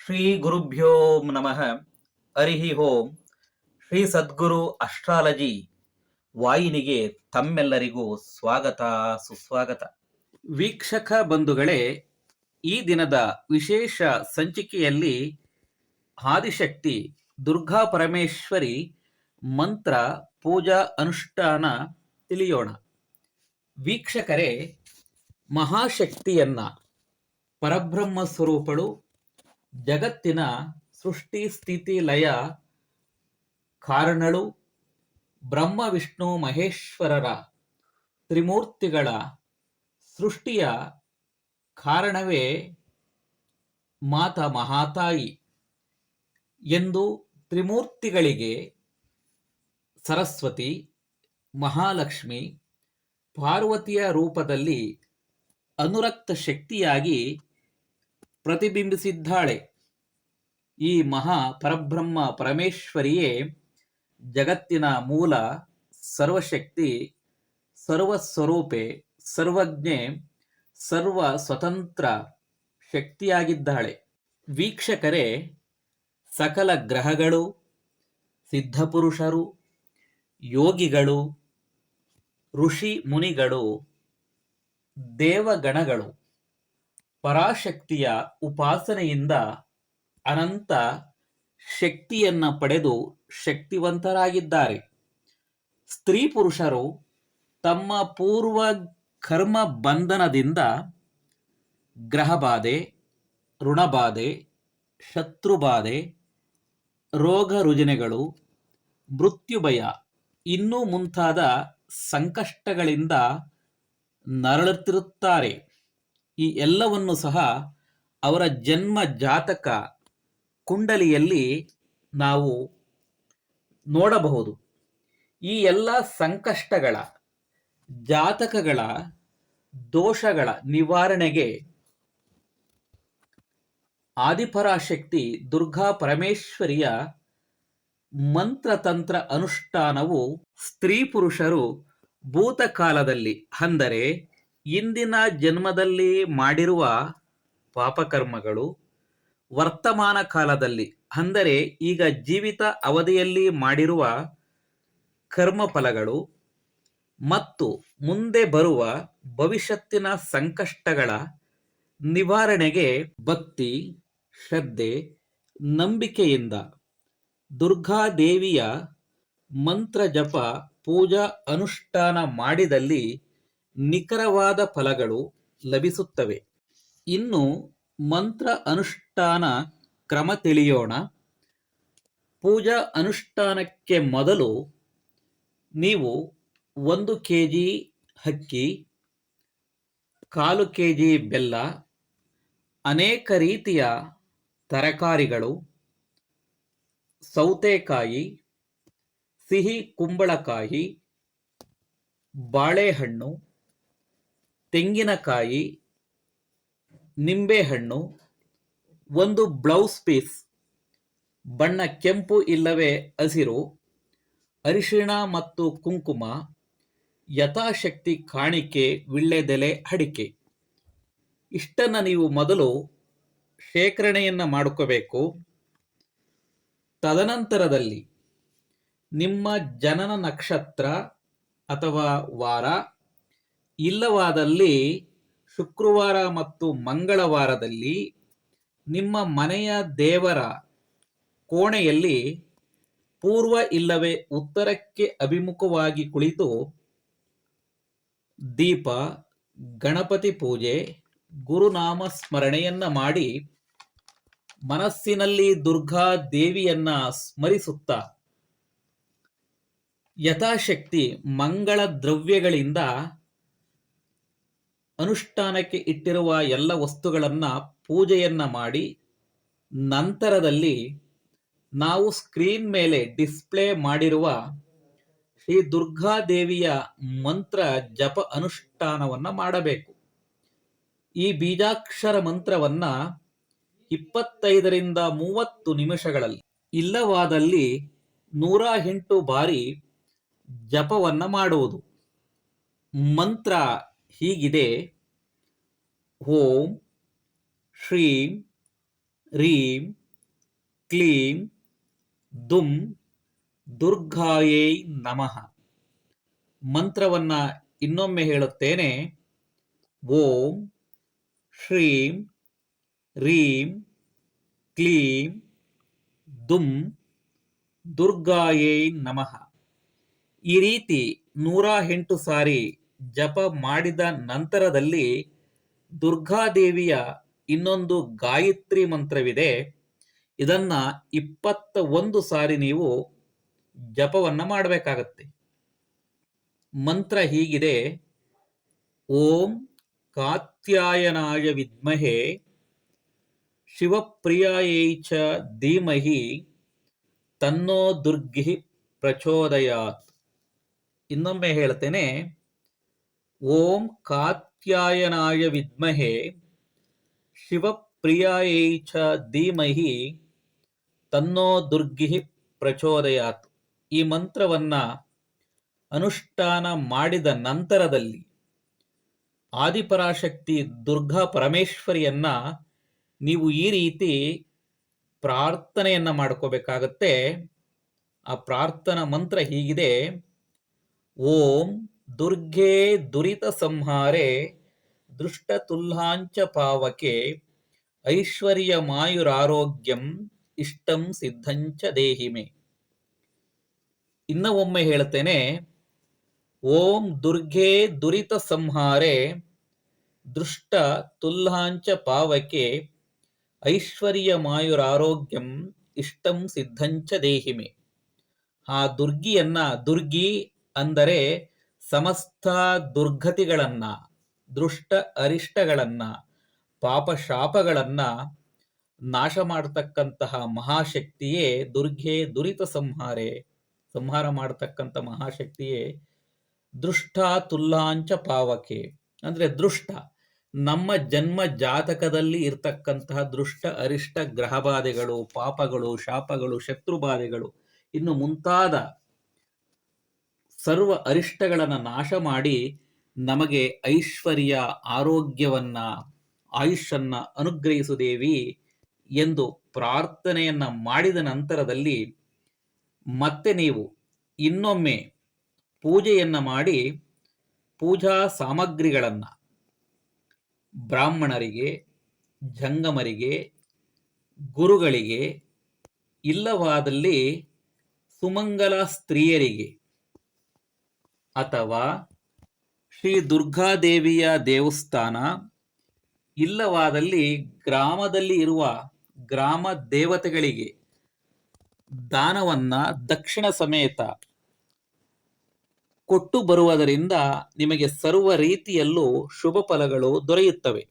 ಶ್ರೀ ಗುರುಭ್ಯೋ ನಮಃ. ಹರಿ ಓಂ. ಶ್ರೀ ಸದ್ಗುರು ಅಸ್ಟ್ರಾಲಜಿ ವಾಹಿನಿಗೆ ತಮ್ಮೆಲ್ಲರಿಗೂ ಸ್ವಾಗತ ಸುಸ್ವಾಗತ. ವೀಕ್ಷಕ ಬಂಧುಗಳೇ, ಈ ದಿನದ ವಿಶೇಷ ಸಂಚಿಕೆಯಲ್ಲಿ ಆದಿಶಕ್ತಿ ದುರ್ಗಾ ಪರಮೇಶ್ವರಿ ಮಂತ್ರ ಪೂಜಾ ಅನುಷ್ಠಾನ ತಿಳಿಯೋಣ. ವೀಕ್ಷಕರೇ, ಮಹಾಶಕ್ತಿಯನ್ನ ಪರಬ್ರಹ್ಮ ಸ್ವರೂಪಳು, ಜಗತ್ತಿನ ಸೃಷ್ಟಿ ಸ್ಥಿತಿ ಲಯ ಕಾರಣಳು, ಬ್ರಹ್ಮ ವಿಷ್ಣು ಮಹೇಶ್ವರರ ತ್ರಿಮೂರ್ತಿಗಳ ಸೃಷ್ಟಿಯ ಕಾರಣವೇ ಮಾತಾ ಮಹಾತಾಯಿ ಎಂದು ತ್ರಿಮೂರ್ತಿಗಳಿಗೆ ಸರಸ್ವತಿ, ಮಹಾಲಕ್ಷ್ಮಿ, ಪಾರ್ವತಿಯ ರೂಪದಲ್ಲಿ ಅನುರಕ್ತ ಶಕ್ತಿಯಾಗಿ ಪ್ರತಿಬಿಂಬಿಸಿದ್ದಾಳೆ. ಈ ಮಹಾ ಪರಬ್ರಹ್ಮ ಪರಮೇಶ್ವರಿಯೇ ಜಗತ್ತಿನ ಮೂಲ, ಸರ್ವಶಕ್ತಿ, ಸರ್ವಸ್ವರೂಪೆ, ಸರ್ವಜ್ಞೆ, ಸರ್ವ ಸ್ವತಂತ್ರ ಶಕ್ತಿಯಾಗಿದ್ದಾಳೆ. ವೀಕ್ಷಕರೇ, ಸಕಲ ಗ್ರಹಗಳು, ಸಿದ್ಧಪುರುಷರು, ಯೋಗಿಗಳು, ಋಷಿ ಮುನಿಗಳು, ದೇವಗಣಗಳು ಪರಾಶಕ್ತಿಯ ಉಪಾಸನೆಯಿಂದ ಅನಂತ ಶಕ್ತಿಯನ್ನ ಪಡೆದು ಶಕ್ತಿವಂತರಾಗಿದ್ದಾರೆ. ಸ್ತ್ರೀ ಪುರುಷರು ತಮ್ಮ ಪೂರ್ವ ಕರ್ಮ ಬಂಧನದಿಂದ ಗ್ರಹಬಾಧೆ, ಋಣಬಾಧೆ, ಶತ್ರುಬಾಧೆ, ರೋಗ ರುಜಿನಗಳು, ಮೃತ್ಯುಭಯ ಇನ್ನೂ ಮುಂತಾದ ಸಂಕಷ್ಟಗಳಿಂದ ನರಳುತ್ತಿರುತ್ತಾರೆ. ಈ ಎಲ್ಲವನ್ನು ಸಹ ಅವರ ಜನ್ಮ ಜಾತಕ ಕುಂಡಲಿಯಲ್ಲಿ ನಾವು ನೋಡಬಹುದು. ಈ ಎಲ್ಲ ಸಂಕಷ್ಟಗಳ, ಜಾತಕಗಳ ದೋಷಗಳ ನಿವಾರಣೆಗೆ ಆದಿಪರಾಶಕ್ತಿ ದುರ್ಗಾ ಪರಮೇಶ್ವರಿಯ ಮಂತ್ರತಂತ್ರ ಅನುಷ್ಠಾನವು ಸ್ತ್ರೀ ಪುರುಷರು ಭೂತಕಾಲದಲ್ಲಿ, ಅಂದರೆ ಇಂದಿನ ಜನ್ಮದಲ್ಲಿ ಮಾಡಿರುವ ಪಾಪಕರ್ಮಗಳು, ವರ್ತಮಾನ ಕಾಲದಲ್ಲಿ ಅಂದರೆ ಈಗ ಜೀವಿತ ಅವಧಿಯಲ್ಲಿ ಮಾಡಿರುವ ಕರ್ಮಫಲಗಳು ಮತ್ತು ಮುಂದೆ ಬರುವ ಭವಿಷ್ಯತ್ತಿನ ಸಂಕಷ್ಟಗಳ ನಿವಾರಣೆಗೆ ಭಕ್ತಿ, ಶ್ರದ್ಧೆ, ನಂಬಿಕೆಯಿಂದ ದುರ್ಗಾದೇವಿಯ ಮಂತ್ರ ಜಪ ಪೂಜಾ ಅನುಷ್ಠಾನ ಮಾಡಿದಲ್ಲಿ ನಿಖರವಾದ ಫಲಗಳು ಲಭಿಸುತ್ತವೆ. ಇನ್ನು ಮಂತ್ರ ಅನುಷ್ಠಾನ ಕ್ರಮ ತಿಳಿಯೋಣ. ಪೂಜಾ ಅನುಷ್ಠಾನಕ್ಕೆ ಮೊದಲು ನೀವು 1 kg ಅಕ್ಕಿ, 1/4 kg ಬೆಲ್ಲ, ಅನೇಕ ರೀತಿಯ ತರಕಾರಿಗಳು, ಸೌತೆಕಾಯಿ, ಸಿಹಿ ಕುಂಬಳಕಾಯಿ, ಬಾಳೆಹಣ್ಣು, ತೆಂಗಿನಕಾಯಿ, ನಿಂಬೆಹಣ್ಣು, 1 ಬ್ಲೌಸ್ ಪೀಸ್, ಬಣ್ಣ ಕೆಂಪು ಇಲ್ಲವೇ ಹಸಿರು, ಅರಿಶಿಣ ಮತ್ತು ಕುಂಕುಮ, ಯಥಾಶಕ್ತಿ ಕಾಣಿಕೆ, ವಿಳ್ಳೆದೆಲೆ, ಅಡಿಕೆ. ಇಷ್ಟನ್ನು ನೀವು ಮೊದಲು ಶೇಖರಣೆಯನ್ನು ಮಾಡಿಕೋಬೇಕು. ತದನಂತರದಲ್ಲಿ ನಿಮ್ಮ ಜನನ ನಕ್ಷತ್ರ ಅಥವಾ ವಾರ, ಇಲ್ಲವಾದಲ್ಲಿ ಶುಕ್ರವಾರ ಮತ್ತು ಮಂಗಳವಾರದಲ್ಲಿ ನಿಮ್ಮ ಮನೆಯ ದೇವರ ಕೋಣೆಯಲ್ಲಿ ಪೂರ್ವ ಇಲ್ಲವೇ ಉತ್ತರಕ್ಕೆ ಅಭಿಮುಖವಾಗಿ ಕುಳಿತು ದೀಪ, ಗಣಪತಿ ಪೂಜೆ, ಗುರುನಾಮ ಸ್ಮರಣೆಯನ್ನ ಮಾಡಿ ಮನಸ್ಸಿನಲ್ಲಿ ದುರ್ಗಾ ದೇವಿಯನ್ನ ಸ್ಮರಿಸುತ್ತಾ ಯಥಾಶಕ್ತಿ ಮಂಗಳ ದ್ರವ್ಯಗಳಿಂದ ಅನುಷ್ಠಾನಕ್ಕೆ ಇಟ್ಟಿರುವ ಎಲ್ಲ ವಸ್ತುಗಳನ್ನ ಪೂಜೆಯನ್ನ ಮಾಡಿ, ನಂತರದಲ್ಲಿ ನಾವು ಸ್ಕ್ರೀನ್ ಮೇಲೆ ಡಿಸ್ಪ್ಲೇ ಮಾಡಿರುವ ಶ್ರೀ ದುರ್ಗಾದೇವಿಯ ಮಂತ್ರ ಜಪ ಅನುಷ್ಠಾನವನ್ನ ಮಾಡಬೇಕು. ಈ ಬೀಜಾಕ್ಷರ ಮಂತ್ರವನ್ನ 25 ರಿಂದ 30 ನಿಮಿಷಗಳಲ್ಲಿ, ಇಲ್ಲವಾದಲ್ಲಿ 108 ಬಾರಿ ಜಪವನ್ನ ಮಾಡುವುದು. ಮಂತ್ರ ಹೀಗಿದೆ: ಓಂ ಶ್ರೀಂ ರೀಂ ಕ್ಲೀಂ ದುಂ ದುರ್ಗಾಯೈ ನಮಃ. ಮಂತ್ರವನ್ನ ಇನ್ನೊಮ್ಮೆ ಹೇಳುತ್ತೇನೆ. ಓಂ ಶ್ರೀಂ ರೀಂ ಕ್ಲೀಂ ದುಂ ದುರ್ಗಾಯೈ ನಮಃ. ಈ ರೀತಿ 108 ಸಾರಿ ಜಪ ಮಾಡಿದ ನಂತರದಲ್ಲಿ ದುರ್ಗಾದೇವಿಯ ಇನ್ನೊಂದು ಗಾಯತ್ರಿ ಮಂತ್ರವಿದೆ. ಇದನ್ನ 21 ಸಾರಿ ನೀವು ಜಪವನ್ನ ಮಾಡಬೇಕಾಗತ್ತೆ. ಮಂತ್ರ ಹೀಗಿದೆ. ಓಂ ಕಾತ್ಯಾಯನಾಯ ವಿದ್ಮಹೆ ಶಿವಪ್ರಿಯಾಯೈ ಚ ಧೀಮಹಿ ತನ್ನೋ ದುರ್ಗಿ ಪ್ರಚೋದಯಾತ್. ಇನ್ನೊಮ್ಮೆ ಹೇಳ್ತೇನೆ. ಓಂ ಕಾತ್ಯಾಯನಾಯ ವಿದ್ಮಹೆ ಶಿವಪ್ರಿಯಾಯೈ ಚ ಧೀಮಹಿ ತನ್ನೋ ದುರ್ಗಿ ಪ್ರಚೋದಯಾತ್. ಈ ಮಂತ್ರವನ್ನ ಅನುಷ್ಠಾನ ಮಾಡಿದ ನಂತರದಲ್ಲಿ ಆದಿಪರಾಶಕ್ತಿ ದುರ್ಗಾ ಪರಮೇಶ್ವರಿಯನ್ನ ನೀವು ಈ ರೀತಿ ಪ್ರಾರ್ಥನೆಯನ್ನ ಮಾಡ್ಕೋಬೇಕಾಗತ್ತೆ. ಆ ಪ್ರಾರ್ಥನಾ ಮಂತ್ರ ಹೀಗಿದೆ. ಓಂ ದುರ್ಗೆ ದುರಿತ ಸಂಹಾರೆ ದೃಷ್ಟತುಲ್ಹಾಂಚ ಪಾವಕೆ ಐಶ್ವರ್ಯ ಮಾಯುರಾರೋಗ್ಯಂ ಇಷ್ಟಂ ಸಿದ್ಧಂಚ ದೇಹಿಮೆ. ಇನ್ನ ಒಮ್ಮೆ ಹೇಳ್ತೇನೆ. ಓಂ ದುರ್ಗೆ ದುರಿತ ಸಂಹಾರೆ ದೃಷ್ಟ ತುಲ್ಹಾಂಚ ಪಾವಕೆ ಐಶ್ವರ್ಯ ಮಾಯುರಾರೋಗ್ಯಂ ಇಷ್ಟಂ ಸಿದ್ಧಂಚ ದೇಹಿಮೆ. ಆ ದುರ್ಗಿಯನ್ನ, ದುರ್ಗಿ ಅಂದರೆ ಸಮಸ್ತ ದುರ್ಗತಿಗಳನ್ನ, ದೃಷ್ಟ ಅರಿಷ್ಟಗಳನ್ನ, ಪಾಪ ಶಾಪಗಳನ್ನ ನಾಶ ಮಾಡತಕ್ಕಂತಹ ಮಹಾಶಕ್ತಿಯೇ ದುರ್ಗೆ ದುರಿತ ಸಂಹಾರ ಮಾಡತಕ್ಕಂಥ ಮಹಾಶಕ್ತಿಯೇ ದೃಷ್ಟ ತುಲ್ಲಾಂಚ ಪಾವಕೆ. ಅಂದ್ರೆ ದೃಷ್ಟ, ನಮ್ಮ ಜನ್ಮ ಜಾತಕದಲ್ಲಿ ಇರ್ತಕ್ಕಂತಹ ದೃಷ್ಟ ಅರಿಷ್ಟ ಗ್ರಹಬಾಧೆಗಳು, ಪಾಪಗಳು, ಶಾಪಗಳು, ಶತ್ರುಬಾಧೆಗಳು ಇನ್ನು ಮುಂತಾದ ಸರ್ವ ಅರಿಷ್ಟಗಳನ್ನು ನಾಶ ಮಾಡಿ ನಮಗೆ ಐಶ್ವರ್ಯ, ಆರೋಗ್ಯವನ್ನ, ಆಯುಷನ್ನ ಅನುಗ್ರಹಿಸುದೇವಿ ಎಂದು ಪ್ರಾರ್ಥನೆಯನ್ನ ಮಾಡಿದ ನಂತರದಲ್ಲಿ ಮತ್ತೆ ನೀವು ಇನ್ನೊಮ್ಮೆ ಪೂಜೆಯನ್ನ ಮಾಡಿ ಪೂಜಾ ಸಾಮಗ್ರಿಗಳನ್ನ ಬ್ರಾಹ್ಮಣರಿಗೆ, ಜಂಗಮರಿಗೆ, ಗುರುಗಳಿಗೆ, ಇಲ್ಲವಾದಲ್ಲಿ ಸುಮಂಗಲ ಸ್ತ್ರೀಯರಿಗೆ ಅಥವಾ ಶ್ರೀ ದುರ್ಗಾದೇವಿಯ ದೇವಸ್ಥಾನ, ಇಲ್ಲವಾದಲ್ಲಿ ಗ್ರಾಮದಲ್ಲಿ ಇರುವ ಗ್ರಾಮ ದೇವತೆಗಳಿಗೆ ದಾನವನ್ನ ದಕ್ಷಿಣ ಸಮೇತ ಕೊಟ್ಟು ಬರುವುದರಿಂದ ನಿಮಗೆ ಸರ್ವ ರೀತಿಯಲ್ಲೂ ಶುಭ ಫಲಗಳು ದೊರೆಯುತ್ತವೆ.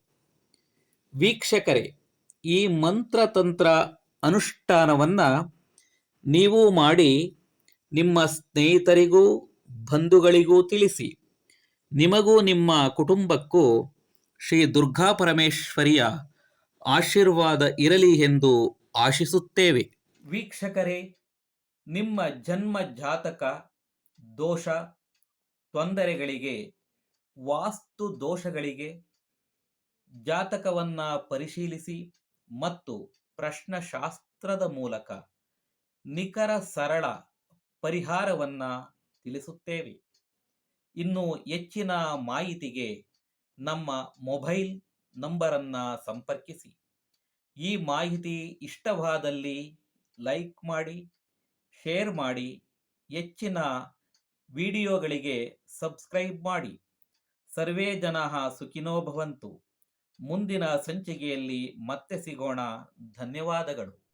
ವೀಕ್ಷಕರೇ, ಈ ಮಂತ್ರತಂತ್ರ ಅನುಷ್ಠಾನವನ್ನ ನೀವು ಮಾಡಿ ನಿಮ್ಮ ಸ್ನೇಹಿತರಿಗೂ ಬಂಧುಗಳಿಗೂ ತಿಳಿಸಿ. ನಿಮಗೂ ನಿಮ್ಮ ಕುಟುಂಬಕ್ಕೂ ಶ್ರೀ ದುರ್ಗಾ ಪರಮೇಶ್ವರಿಯ ಆಶೀರ್ವಾದ ಇರಲಿ ಎಂದು ಆಶಿಸುತ್ತೇವೆ. ವೀಕ್ಷಕರೇ, ನಿಮ್ಮ ಜನ್ಮ ಜಾತಕ ದೋಷ, ತೊಂದರೆಗಳಿಗೆ, ವಾಸ್ತು ದೋಷಗಳಿಗೆ ಜಾತಕವನ್ನ ಪರಿಶೀಲಿಸಿ ಮತ್ತು ಪ್ರಶ್ನಶಾಸ್ತ್ರದ ಮೂಲಕ ನಿಖರ ಸರಳ ಪರಿಹಾರವನ್ನ ತಿಳಿಸುತ್ತೇವೆ. ಇನ್ನು ಹೆಚ್ಚಿನ ಮಾಹಿತಿಗೆ ನಮ್ಮ ಮೊಬೈಲ್ ನಂಬರನ್ನು ಸಂಪರ್ಕಿಸಿ. ಈ ಮಾಹಿತಿ ಇಷ್ಟವಾದಲ್ಲಿ ಲೈಕ್ ಮಾಡಿ, ಶೇರ್ ಮಾಡಿ, ಹೆಚ್ಚಿನ ವಿಡಿಯೋಗಳಿಗೆ ಸಬ್ಸ್ಕ್ರೈಬ್ ಮಾಡಿ. ಸರ್ವೇ ಜನಾಃ ಸುಖಿನೋ ಭವಂತು. ಮುಂದಿನ ಸಂಚಿಕೆಯಲ್ಲಿ ಮತ್ತೆ ಸಿಗೋಣ. ಧನ್ಯವಾದಗಳು.